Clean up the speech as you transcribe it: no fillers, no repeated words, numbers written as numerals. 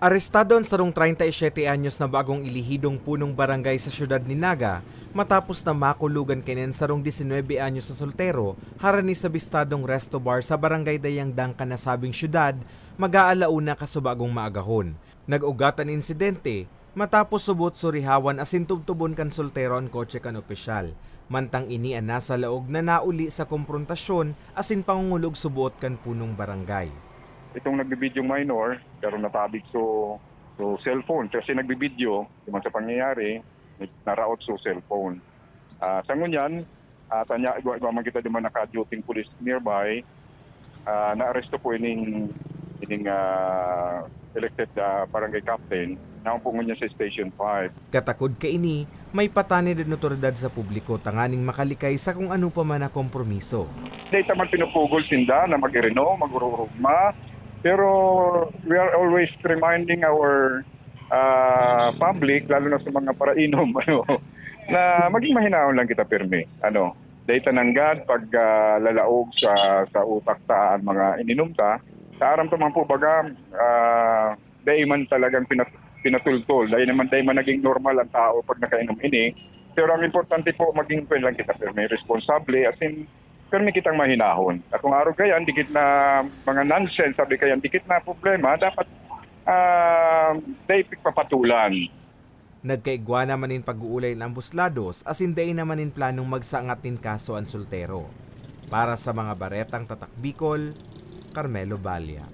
Arestado ang sarong 37 anyos na bagong ilihidong punong barangay sa siyudad ni Naga matapos na makulugan kinin sarong 19 anyos na soltero harani sa bistadong resto bar sa barangay Dayang Dangka na sabing siyudad mag-aalauna kasubagong maagahon. Nag-ugatan insidente matapos subot surihawan asin tubtubon kan soltero ang kotse kan opisyal. Mantang ini ang nasa laog na nauli sa komprontasyon asin pangungulog subuot kan punong barangay. Itong nagbibideo minor, pero natabig so cellphone. Kasi nagbibideo, yung sa pangyayari, naraot so cellphone. Sa ngunyan, tanya, igwa man kita naman naka-duting police nearby, na-aresto po ining elected barangay captain, na po ngunyan sa Station 5. Katakod ka ini, may patani din otoridad sa publiko tanganing makalikay sa kung ano pa man na kompromiso. Hindi man pinupugol sinda na mag-ireno, mag-urugma, pero we are always reminding our public, lalo na sa mga parainom, na maging mahinahon lang kita pirmi. Data ng God, pag lalaog sa utak ta ang mga ininom ta, sa aram to man po baga, dahil man talagang pinatultol, dahil man naging normal ang tao pag nakainom ini. Pero ang importante po, maging lang kita pirmi, responsable, as in, pero may kitang mahinahon. At kung araw kayan, dikit na mga nonsense, sabi kayan, dikit na problema, dapat daipik papatulan. Nagkaigwa naman in pag-uulay ng buslados as hindi naman in planong magsaangat nin kaso ang soltero. Para sa mga baretang tatak Bicol, Carmelo Balia.